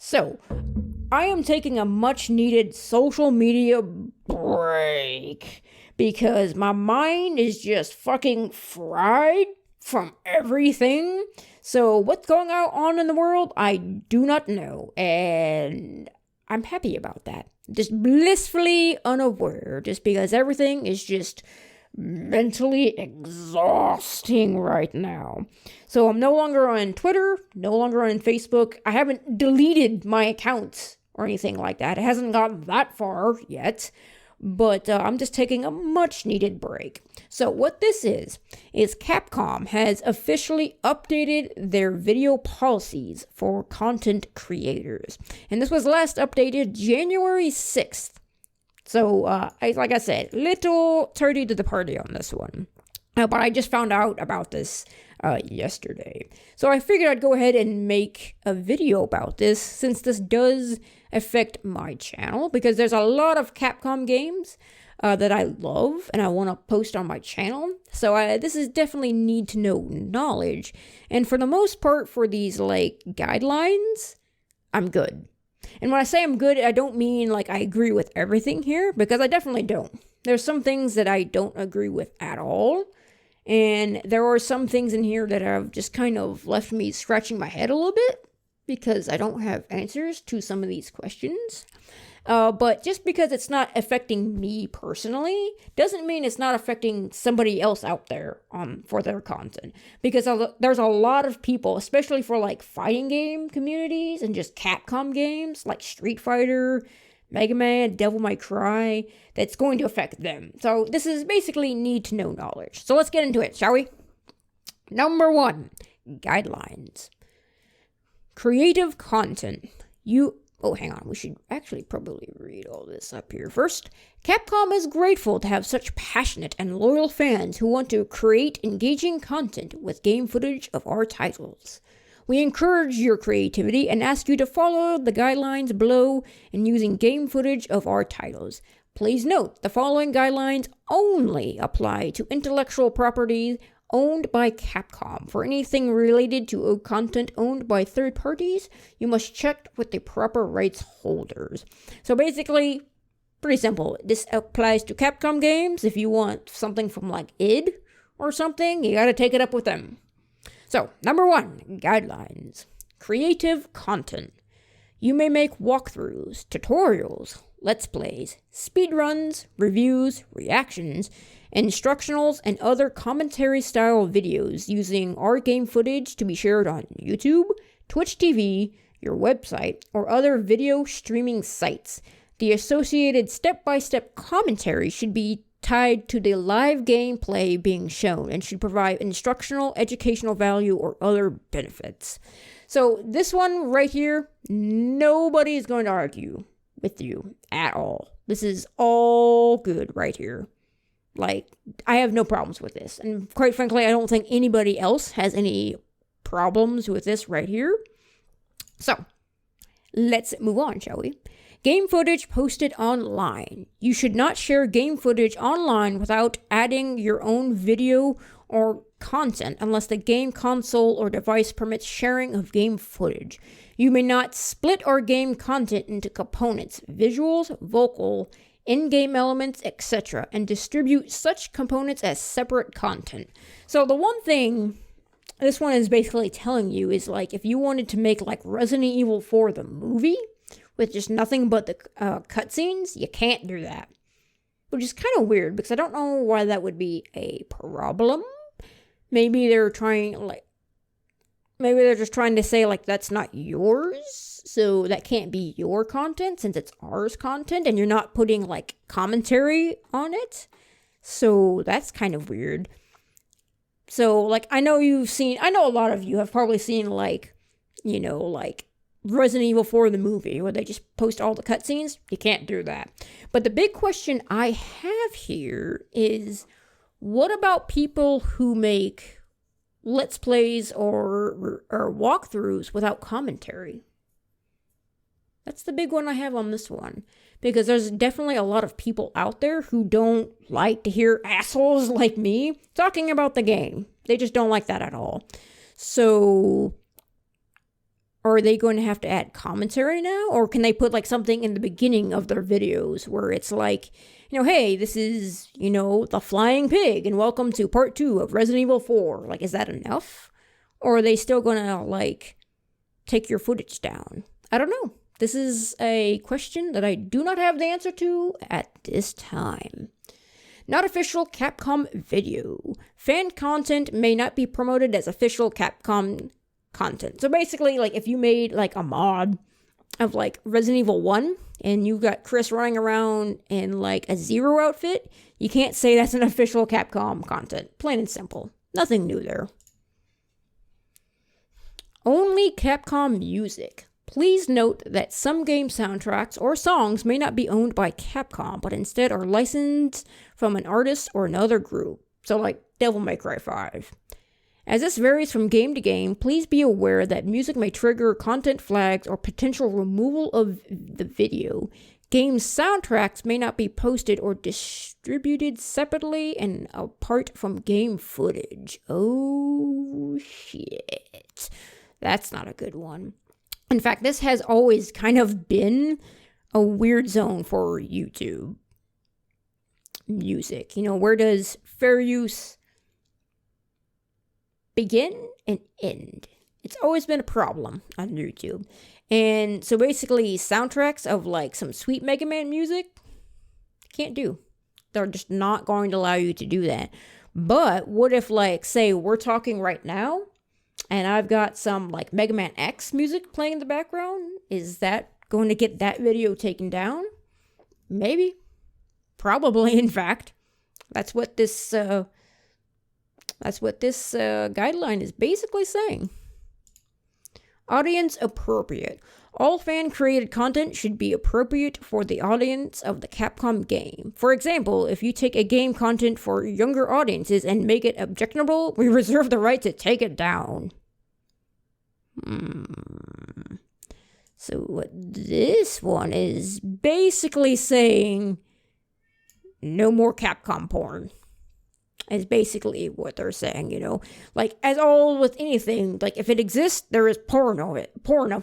So, I am taking a much needed social media break because my mind is just fucking fried from everything. So, what's going on in the world, I do not know, and I'm happy about that. Just blissfully unaware, just because everything is just mentally exhausting right now. So I'm no longer on Twitter, no longer on Facebook. I haven't deleted my accounts or anything like that. It hasn't gotten that far yet, but I'm just taking a much needed break. So what this is Capcom has officially updated their video policies for content creators. And this was last updated January 6th. So, like I said, little tardy to the party on this one. But I just found out about this yesterday. So I figured I'd go ahead and make a video about this, since this does affect my channel, because there's a lot of Capcom games that I love and I want to post on my channel. So this is definitely need to know knowledge. And for the most part, for these like guidelines, I'm good. And when I say I'm good, I don't mean like I agree with everything here, because I definitely don't. There's some things that I don't agree with at all. And there are some things in here that have just kind of left me scratching my head a little bit, because I don't have answers to some of these questions. But just because it's not affecting me personally doesn't mean it's not affecting somebody else out there for their content. Because there's a lot of people, especially for like fighting game communities and just Capcom games like Street Fighter, Mega Man, Devil May Cry, that's going to affect them. So this is basically need to know knowledge. So let's get into it, shall we? Number 1, guidelines. Creative content. Oh, hang on. We should actually probably read all this up here first. Capcom is grateful to have such passionate and loyal fans who want to create engaging content with game footage of our titles. We encourage your creativity and ask you to follow the guidelines below in using game footage of our titles. Please note, the following guidelines only apply to intellectual property owned by Capcom. For anything related to content owned by third parties, you must check with the proper rights holders. So basically, pretty simple. This applies to Capcom games. If you want something from like id or something, you gotta take it up with them. So, number 1, guidelines. Creative content. You may make walkthroughs, tutorials, let's plays, speedruns, reviews, reactions, instructionals, and other commentary-style videos using our game footage to be shared on YouTube, Twitch TV, your website, or other video streaming sites. The associated step-by-step commentary should be tied to the live gameplay being shown and should provide instructional, educational value, or other benefits. So this one right here, nobody's going to argue with you at all. This is all good right here. Like, I have no problems with this. And quite frankly, I don't think anybody else has any problems with this right here. So, let's move on, shall we? Game footage posted online. You should not share game footage online without adding your own video or content unless the game console or device permits sharing of game footage. You may not split our game content into components, visuals, vocal, in-game elements, etc., and distribute such components as separate content. So the one thing this one is basically telling you is, like, if you wanted to make like Resident Evil 4 the movie with just nothing but the cutscenes, you can't do that. Which is kind of weird, because I don't know why that would be a problem. Maybe they're just trying to say, like, that's not yours, so that can't be your content since it's ours content, and you're not putting, like, commentary on it. So that's kind of weird. So, like, I know a lot of you have probably seen, like, you know, like, Resident Evil 4 the movie, where they just post all the cutscenes. You can't do that. But the big question I have here is, what about people who make let's plays or walkthroughs without commentary? That's the big one I have on this one. Because there's definitely a lot of people out there who don't like to hear assholes like me talking about the game. They just don't like that at all. So, are they going to have to add commentary now? Or can they put like something in the beginning of their videos where it's like, hey, this is, the flying pig and welcome to part 2 of Resident Evil 4. Like, is that enough? Or are they still gonna like take your footage down? I don't know. This is a question that I do not have the answer to at this time. Not official Capcom video. Fan content may not be promoted as official Capcom content. So basically, like, if you made like a mod of like Resident Evil 1 and you got Chris running around in like a Zero outfit, you can't say that's an official Capcom content. Plain and simple. Nothing new there. Only Capcom music. Please note that some game soundtracks or songs may not be owned by Capcom, but instead are licensed from an artist or another group. So like Devil May Cry 5. As this varies from game to game, please be aware that music may trigger content flags or potential removal of the video. Game soundtracks may not be posted or distributed separately and apart from game footage. Oh shit. That's not a good one. In fact, this has always kind of been a weird zone for YouTube music. Where does fair use begin and end? It's always been a problem on YouTube. And so basically soundtracks of like some sweet Mega Man music, can't do. They're just not going to allow you to do that. But what if like, say we're talking right now and I've got some like Mega Man X music playing in the background? Is that going to get that video taken down? Maybe. Probably, in fact. That's what this guideline is basically saying. Audience appropriate. All fan-created content should be appropriate for the audience of the Capcom game. For example, if you take a game content for younger audiences and make it objectionable, we reserve the right to take it down. So what this one is basically saying, no more Capcom porn. Is basically what they're saying, Like, as all with anything, like, if it exists, there is porn of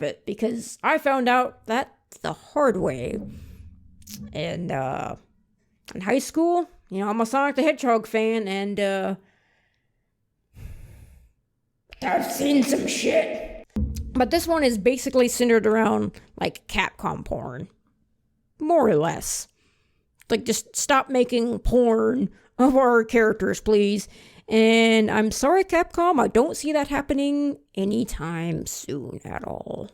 it, because I found out that the hard way. And, in high school, I'm a Sonic the Hedgehog fan, and, I've seen some shit. But this one is basically centered around, like, Capcom porn. More or less. Like, just stop making porn of our characters, please. And I'm sorry, Capcom, I don't see that happening anytime soon at all.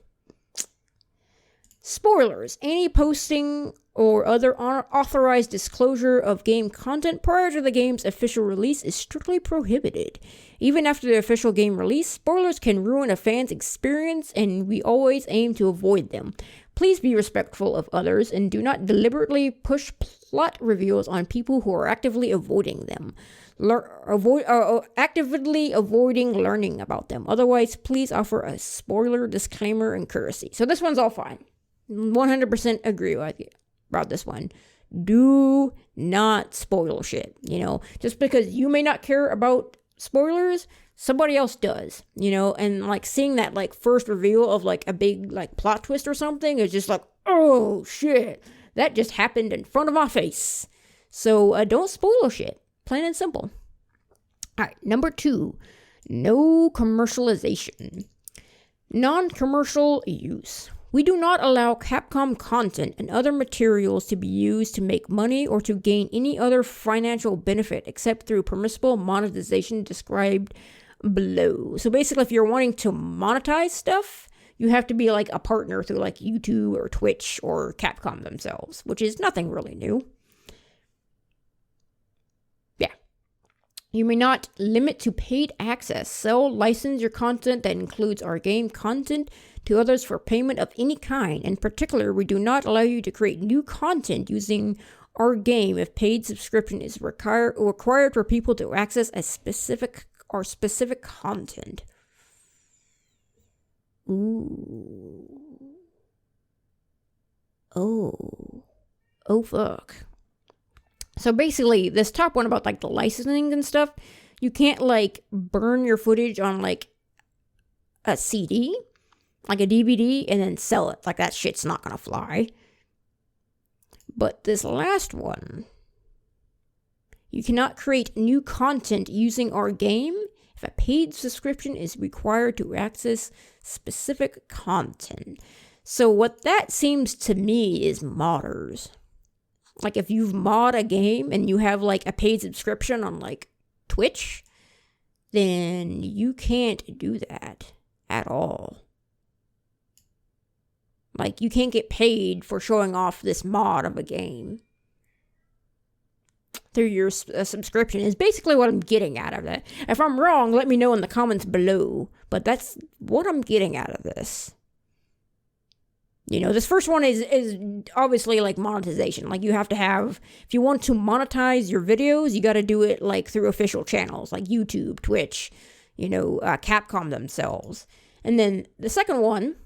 Spoilers. Any posting or other unauthorized disclosure of game content prior to the game's official release is strictly prohibited. Even after the official game release, spoilers can ruin a fan's experience, and we always aim to avoid them. Please be respectful of others and do not deliberately push plot reveals on people who are actively avoiding them. Actively avoiding learning about them. Otherwise, please offer a spoiler disclaimer and courtesy. So this one's all fine. 100% agree with you about this one. Do not spoil shit, Just because you may not care about spoilers, somebody else does, and like seeing that like first reveal of like a big like plot twist or something is just like, oh shit, that just happened in front of my face. So don't spoil shit, plain and simple. All right, number 2, no commercialization. Non-commercial use. We do not allow Capcom content and other materials to be used to make money or to gain any other financial benefit except through permissible monetization described below. So basically, if you're wanting to monetize stuff, you have to be like a partner through like YouTube or Twitch or Capcom themselves, which is nothing really new. Yeah. You may not limit to paid access. Sell, license your content that includes our game content to others for payment of any kind. In particular, we do not allow you to create new content using our game if paid subscription is required for people to access a specific content. Ooh. Oh fuck. So basically, this top one about like the licensing and stuff, you can't like burn your footage on like a CD. like a DVD, and then sell it. Like, that shit's not gonna fly. But this last one, you cannot create new content using our game if a paid subscription is required to access specific content. So what that seems to me is modders. Like, if you mod a game and you have like a paid subscription on like Twitch, then you can't do that at all. Like, you can't get paid for showing off this mod of a game through your subscription is basically what I'm getting out of it. If I'm wrong, let me know in the comments below. But that's what I'm getting out of this. You know, this first one is obviously like monetization. Like, you have to have, if you want to monetize your videos, you got to do it like through official channels like YouTube, Twitch, you know, Capcom themselves. And then the second one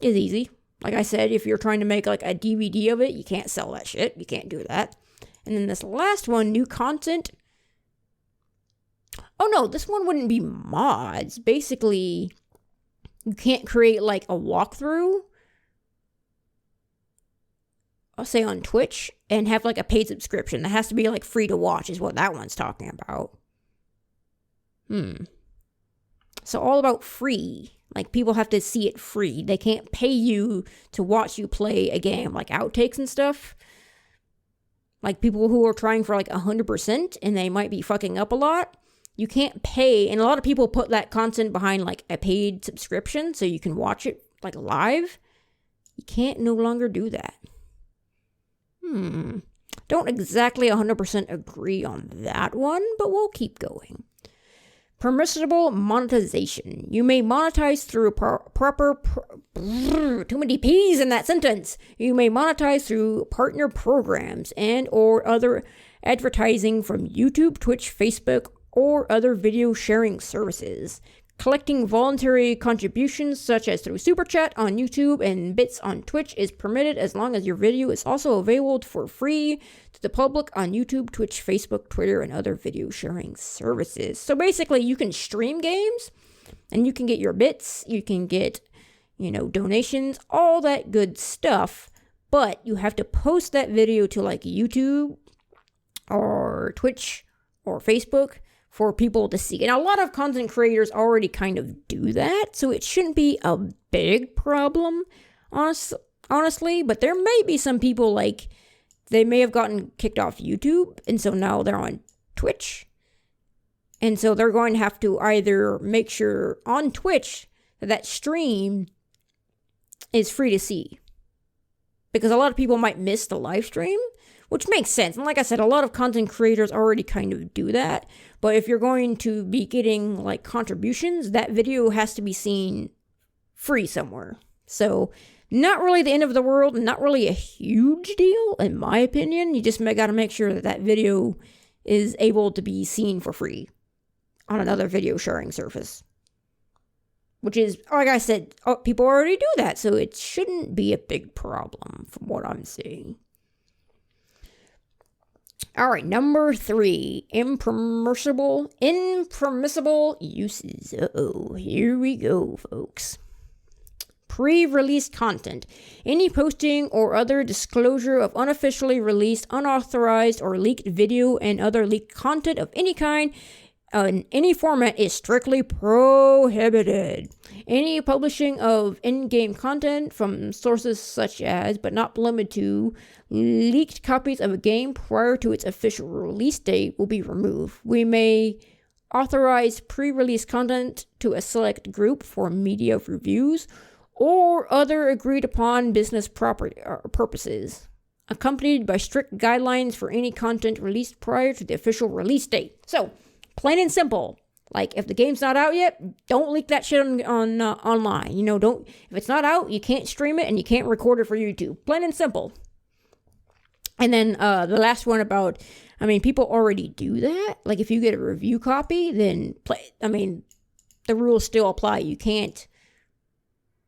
is easy. Like I said, if you're trying to make like a DVD of it, you can't sell that shit. You can't do that. And then this last one, new content. Oh no, this one wouldn't be mods. Basically, you can't create like a walkthrough, I'll say on Twitch, and have like a paid subscription. That has to be like free to watch is what that one's talking about. So all about free. Like, people have to see it free. They can't pay you to watch you play a game, like outtakes and stuff. Like, people who are trying for like 100% and they might be fucking up a lot, you can't pay. And a lot of people put that content behind like a paid subscription so you can watch it like live. You can't no longer do that. Don't exactly 100% agree on that one, but we'll keep going. Permissible monetization. You may monetize through too many P's in that sentence. You may monetize through partner programs and or other advertising from YouTube, Twitch, Facebook, or other video sharing services. Collecting voluntary contributions such as through Super Chat on YouTube and bits on Twitch is permitted as long as your video is also available for free to the public on YouTube, Twitch, Facebook, Twitter, and other video sharing services. So basically, you can stream games and you can get your bits, you can get, you know, donations, all that good stuff, but you have to post that video to like YouTube or Twitch or Facebook for people to see. And a lot of content creators already kind of do that, so it shouldn't be a big problem, honestly. But there may be some people, like, they may have gotten kicked off YouTube, and so now they're on Twitch. And so they're going to have to either make sure on Twitch that stream is free to see. Because a lot of people might miss the live stream, which makes sense. And like I said, a lot of content creators already kind of do that. But if you're going to be getting like contributions, that video has to be seen free somewhere. So not really the end of the world, not really a huge deal, in my opinion. You just got to make sure that that video is able to be seen for free on another video sharing service. Which is, like I said, people already do that, so it shouldn't be a big problem from what I'm seeing. All right, number 3, impermissible uses. Uh-oh, here we go, folks. Pre-release content. Any posting or other disclosure of unofficially released, unauthorized, or leaked video and other leaked content of any kind in any format is strictly prohibited. Any publishing of in-game content from sources such as, but not limited to, leaked copies of a game prior to its official release date will be removed. We may authorize pre-release content to a select group for media reviews or other agreed-upon business purposes, accompanied by strict guidelines for any content released prior to the official release date. So, plain and simple. Like, if the game's not out yet, don't leak that shit on online. You know, don't. If it's not out, you can't stream it and you can't record it for YouTube. Plain and simple. And then the last one about, I mean, people already do that. Like, if you get a review copy, then the rules still apply. You can't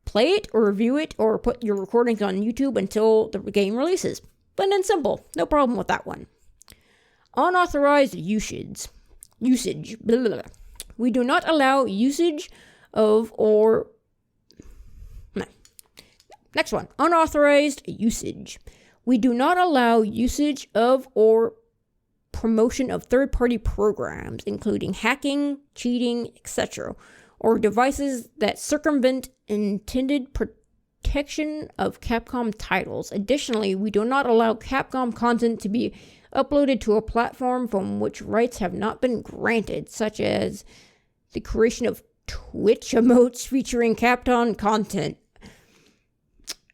play it or review it or put your recordings on YouTube until the game releases. Plain and simple. No problem with that one. Unauthorized usage. Blah, blah, blah. We do not allow usage of or Next one, unauthorized usage. We do not allow usage of or promotion of third-party programs, including hacking, cheating, etc., or devices that circumvent intended protection of Capcom titles. Additionally, we do not allow Capcom content to be uploaded to a platform from which rights have not been granted, such as the creation of Twitch emotes featuring Capcom content.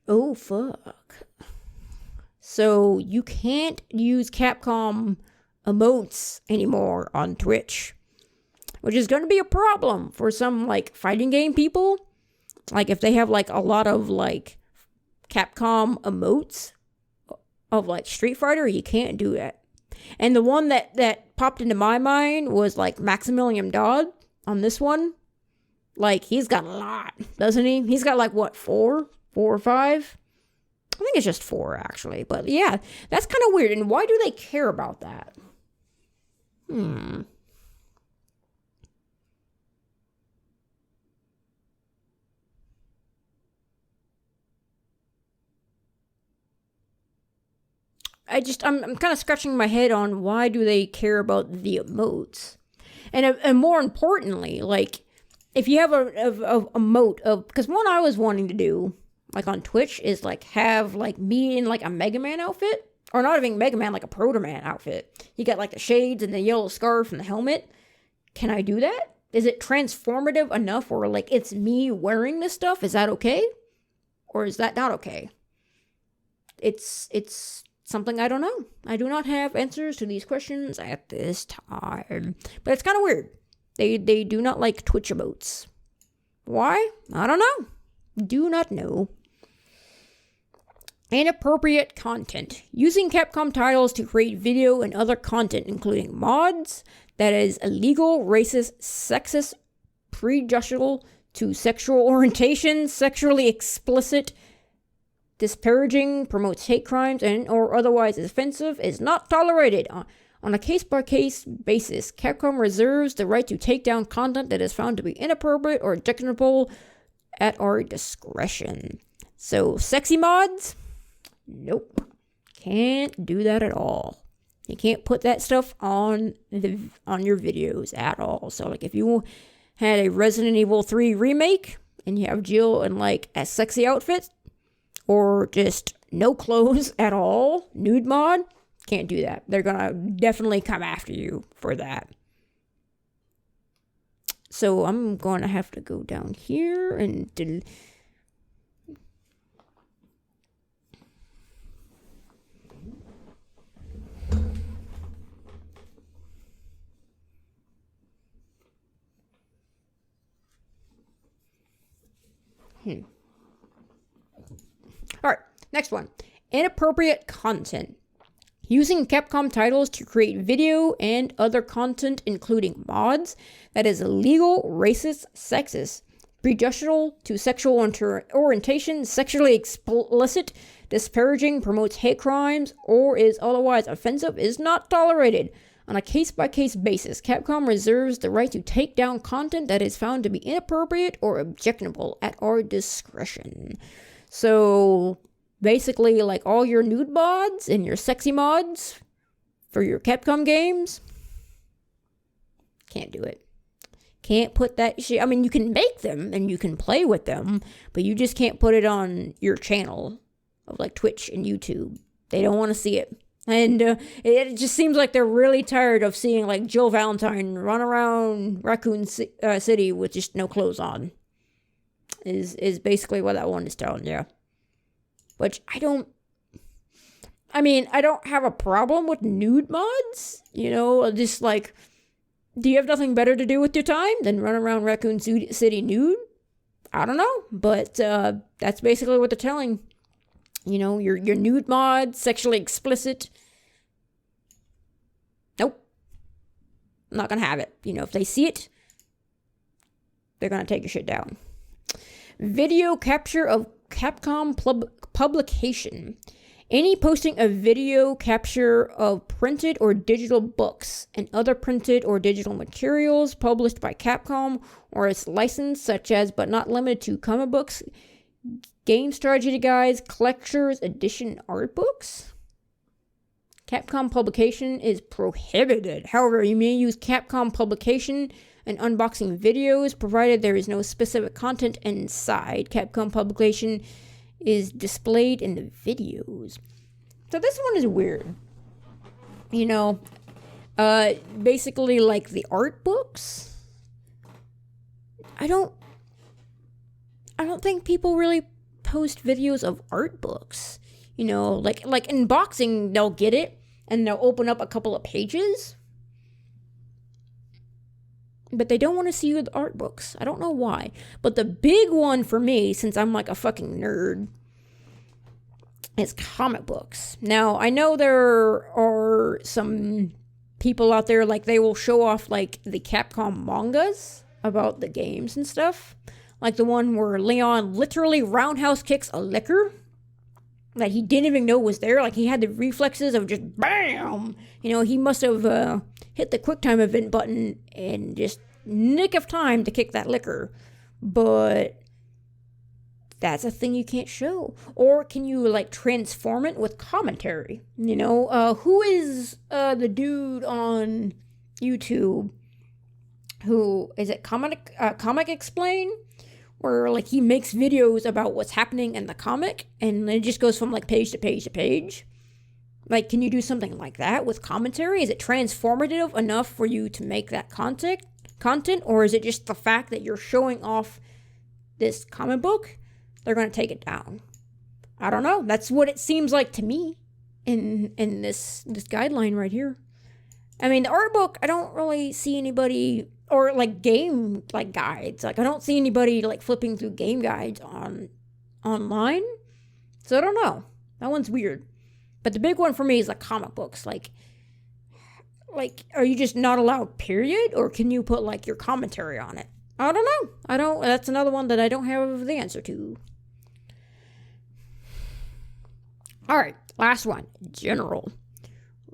Oh, fuck. So you can't use Capcom emotes anymore on Twitch, which is going to be a problem for some, like, fighting game people. Like, if they have, like, a lot of, like, Capcom emotes of, like, Street Fighter, you can't do that. And the one that popped into my mind was, like, Maximilian Dodd on this one. Like, he's got a lot, doesn't he? He's got, like, what, 4 or 5? I think it's just 4, actually. But, yeah, that's kind of weird. And why do they care about that? I'm kind of scratching my head on why do they care about the emotes? And more importantly, like, if you have a emote of, because one I was wanting to do, like, on Twitch is, like, have, like, me in, like, a Mega Man outfit. Or not even Mega Man, like a Proto Man outfit. You got, like, the shades and the yellow scarf and the helmet. Can I do that? Is it transformative enough where, like, it's me wearing this stuff? Is that okay? Or is that not okay? It's something I don't know. I do not have answers to these questions at this time. But it's kind of weird. They do not like Twitch emotes. Why? I don't know. Do not know. Inappropriate content. Using Capcom titles to create video and other content, including mods, that is illegal, racist, sexist, prejudicial to sexual orientation, sexually explicit, disparaging, promotes hate crimes, and or otherwise offensive, is not tolerated. On a case-by-case basis, Capcom reserves the right to take down content that is found to be inappropriate or objectionable at our discretion. So, sexy mods? Nope. Can't do that at all. You can't put that stuff on your videos at all. So, like, if you had a Resident Evil 3 remake and you have Jill in, like, a sexy outfit or just no clothes at all, nude mod, can't do that. They're gonna definitely come after you for that. So I'm going to have to go down here and All right, next one. Inappropriate content. Using Capcom titles to create video and other content, including mods, that is illegal, racist, sexist, prejudicial to sexual orientation, sexually explicit, disparaging, promotes hate crimes, or is otherwise offensive, is not tolerated. On a case-by-case basis, Capcom reserves the right to take down content that is found to be inappropriate or objectionable at our discretion. So, basically, like, all your nude mods and your sexy mods for your Capcom games, can't do it. Can't put that shit. I mean, you can make them and you can play with them, but you just can't put it on your channel of, like, Twitch and YouTube. They don't want to see it. And it just seems like they're really tired of seeing, like, Jill Valentine run around Raccoon City with just no clothes on. Is basically what that one is telling you. Which I don't have a problem with nude mods. You know, just like, do you have nothing better to do with your time than run around Raccoon City nude? I don't know, but that's basically what they're telling. You know, your nude mod, sexually explicit. Nope. I'm not gonna have it. You know, if they see it, they're gonna take your shit down. Video capture of Capcom publication. Any posting of video capture of printed or digital books and other printed or digital materials published by Capcom or its license, such as but not limited to comic books, Game strategy guides, collector's edition art books. Capcom publication is prohibited. However, you may use Capcom publication and unboxing videos, provided there is no specific content inside. Capcom publication is displayed in the videos. So this one is weird. You know, basically like the art books. I don't think people really post videos of art books. You know, like in boxing, they'll get it and they'll open up a couple of pages. But they don't want to see the art books. I don't know why. But the big one for me, since I'm like a fucking nerd, is comic books. Now, I know there are some people out there, like, they will show off, like, the Capcom mangas about the games and stuff. Like the one where Leon literally roundhouse kicks a liquor that he didn't even know was there. Like, he had the reflexes of just BAM! You know, he must have hit the QuickTime event button in just nick of time to kick that liquor. But that's a thing you can't show. Or can you, like, transform it with commentary? You know, who is the dude on YouTube who, is it Comic Explain? Where, like, he makes videos about what's happening in the comic, and it just goes from, like, page to page to page. Like, can you do something like that with commentary? Is it transformative enough for you to make that content? Or is it just the fact that you're showing off this comic book? They're going to take it down. I don't know. That's what it seems like to me in this guideline right here. I mean, the art book, I don't really see anybody, or like game like guides. Like, I don't see anybody like flipping through game guides online. So I don't know. That one's weird. But the big one for me is like comic books. Like, are you just not allowed, period? Or can you put like your commentary on it? I don't know. That's another one that I don't have the answer to. All right, last one. General.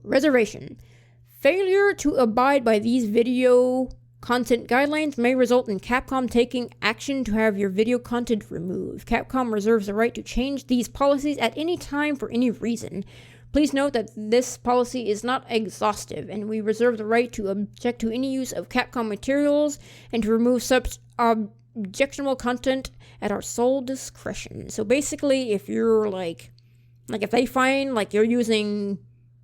Reservation. Failure to abide by these video content guidelines may result in Capcom taking action to have your video content removed. Capcom reserves the right to change these policies at any time for any reason. Please note that this policy is not exhaustive, and we reserve the right to object to any use of Capcom materials and to remove such objectionable content at our sole discretion. So basically, if you're like if they find like you're using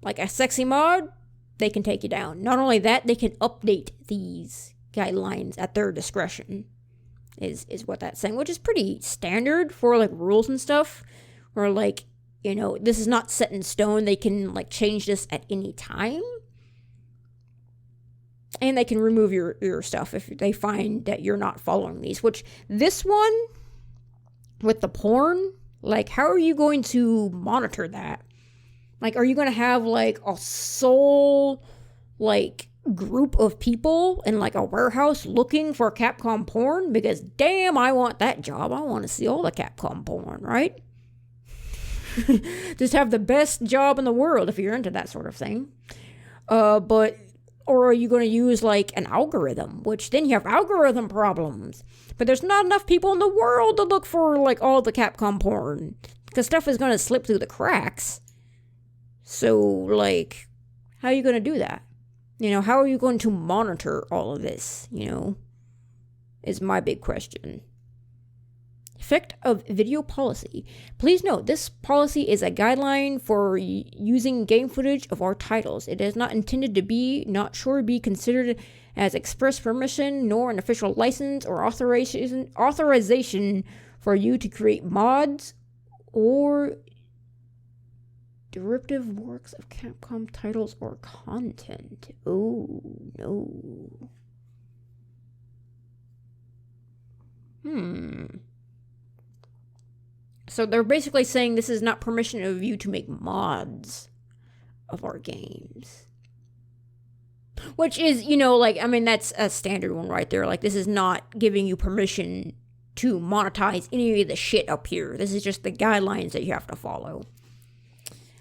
like a sexy mod, they can take you down. Not only that, they can update these guidelines at their discretion, is what that's saying, which is pretty standard for like rules and stuff, where like, you know, this is not set in stone. They can like change this at any time, and they can remove your stuff if they find that you're not following these. Which this one with the porn, like, how are you going to monitor that? Like, are you going to have, like, a sole, like, group of people in, like, a warehouse looking for Capcom porn? Because, damn, I want that job. I want to see all the Capcom porn, right? Just have the best job in the world if you're into that sort of thing. Or are you going to use, like, an algorithm? Which, then you have algorithm problems. But there's not enough people in the world to look for, like, all the Capcom porn. Because stuff is going to slip through the cracks. So, like, how are you going to do that? You know, how are you going to monitor all of this, you know, is my big question. Effect of video policy. Please note, this policy is a guideline for using game footage of our titles. It is not intended to be, not sure, be considered as express permission, nor an official license or authorization for you to create mods or derivative works of Capcom titles or content. Oh, no. So they're basically saying this is not permission of you to make mods of our games. Which is, you know, like, I mean, that's a standard one right there. Like, this is not giving you permission to monetize any of the shit up here. This is just the guidelines that you have to follow.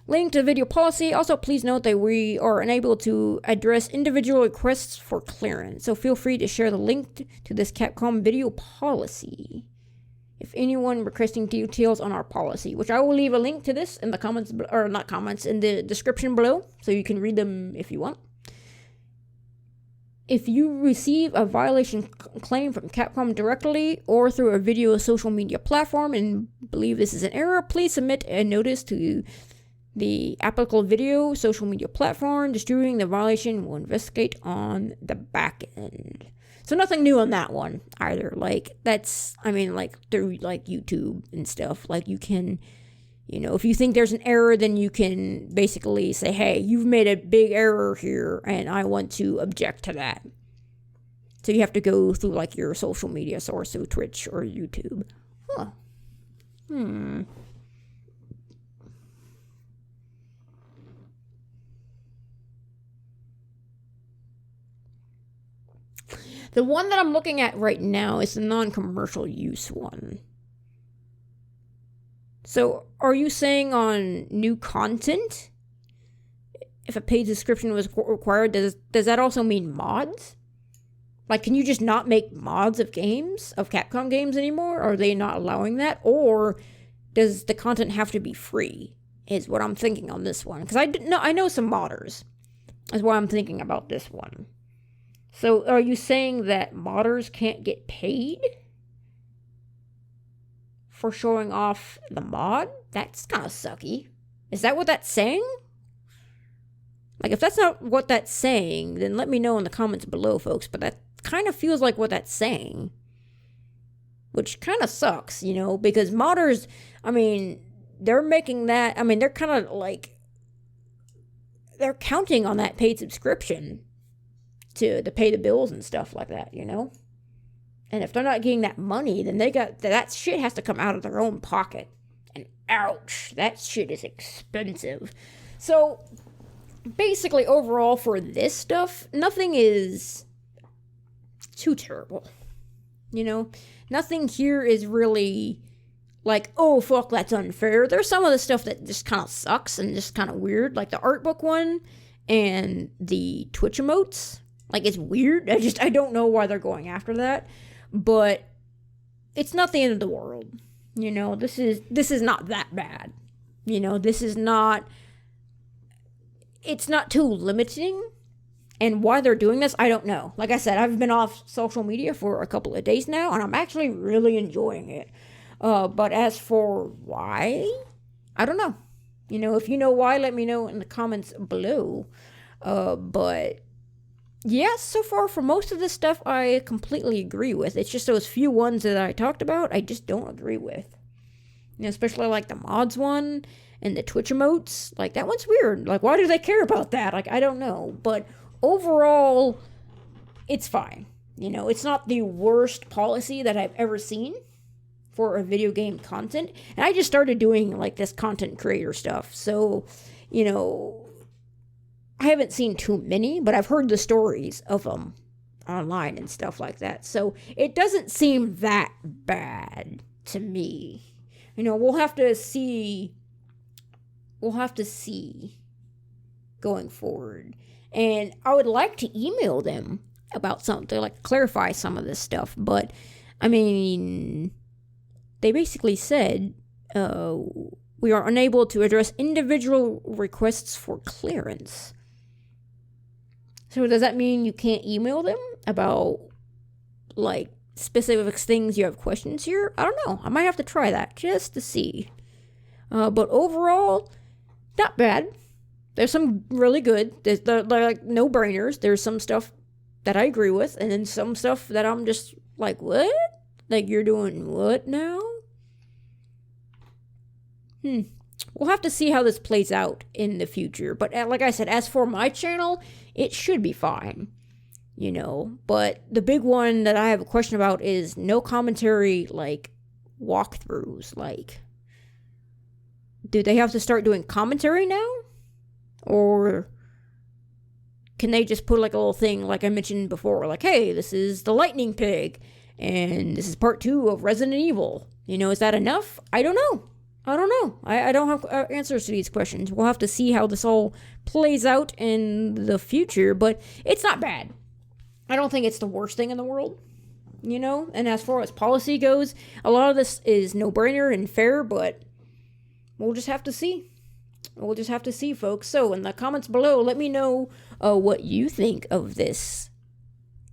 Link to video policy. Also, please note that we are unable to address individual requests for clearance. So feel free to share the link to this Capcom video policy. if anyone requesting details on our policy, which I will leave a link to this in the comments, or not comments, in the description below, so you can read them if you want. If you receive a violation claim from Capcom directly or through a video social media platform and believe this is an error, please submit a notice to the applicable video social media platform distributing the violation. Will investigate on the back end. So nothing new on that one either. Like, that's, I mean, like, through, like, YouTube and stuff. Like, you can, you know, if you think there's an error, then you can basically say, hey, you've made a big error here, and I want to object to that. So you have to go through, like, your social media source, so Twitch or YouTube. Huh. The one that I'm looking at right now is the non-commercial use one. So, are you saying on new content, if a paid subscription was required, does that also mean mods? Like, can you just not make mods of games, of Capcom games anymore? Are they not allowing that? Or does the content have to be free, is what I'm thinking on this one. Because I know some modders, is why I'm thinking about this one. So, are you saying that modders can't get paid for showing off the mod? That's kind of sucky. Is that what that's saying? Like, if that's not what that's saying, then let me know in the comments below, folks. But that kind of feels like what that's saying. Which kind of sucks, you know, because modders, I mean, they're making that, I mean, they're kind of like, they're counting on that paid subscription to pay the bills and stuff like that, you know? And if they're not getting that money, then that shit has to come out of their own pocket. And ouch, that shit is expensive. So, basically, overall, for this stuff, nothing is too terrible. You know? Nothing here is really like, oh, fuck, that's unfair. There's some of the stuff that just kind of sucks and just kind of weird, like the art book one and the Twitch emotes. Like, it's weird. I don't know why they're going after that. But it's not the end of the world. You know, this is not that bad. You know, it's not too limiting. And why they're doing this, I don't know. Like I said, I've been off social media for a couple of days now, and I'm actually really enjoying it. But as for why, I don't know. You know, if you know why, let me know in the comments below. But yeah, so far for most of this stuff, I completely agree with. It's just those few ones that I talked about, I just don't agree with. You know, especially like the mods one and the Twitch emotes. Like, that one's weird. Like, why do they care about that? Like, I don't know. But overall, it's fine. You know, it's not the worst policy that I've ever seen for a video game content. And I just started doing, like, this content creator stuff. So, you know, I haven't seen too many, but I've heard the stories of them online and stuff like that. So it doesn't seem that bad to me. You know, we'll have to see going forward. And I would like to email them about something, like clarify some of this stuff. But, I mean, they basically said, we are unable to address individual requests for clearance. So does that mean you can't email them about, like, specific things you have questions here? I don't know. I might have to try that just to see. But overall, not bad. There's some really good. There's like no-brainers. There's some stuff that I agree with, and then some stuff that I'm just like, what? Like, you're doing what now? We'll have to see how this plays out in the future. But like I said, as for my channel, it should be fine, you know. But the big one that I have a question about is no commentary, like, walkthroughs. Like, do they have to start doing commentary now? Or can they just put, like, a little thing, like I mentioned before, like, hey, this is the Lightning Pig, and this is part 2 of Resident Evil. You know, is that enough? I don't know. I don't have answers to these questions. We'll have to see how this all plays out in the future, but it's not bad. I don't think it's the worst thing in the world. you know? And as far as policy goes, a lot of this is no-brainer and fair, but we'll just have to see. We'll just have to see, folks. So in the comments below, let me know what you think of this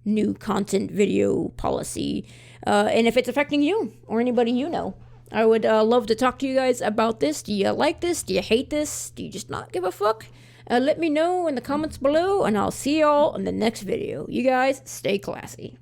new content video policy, and if it's affecting you or anybody you know. I would love to talk to you guys about this. Do you like this? Do you hate this? Do you just not give a fuck? Let me know in the comments below, and I'll see y'all in the next video. You guys stay classy.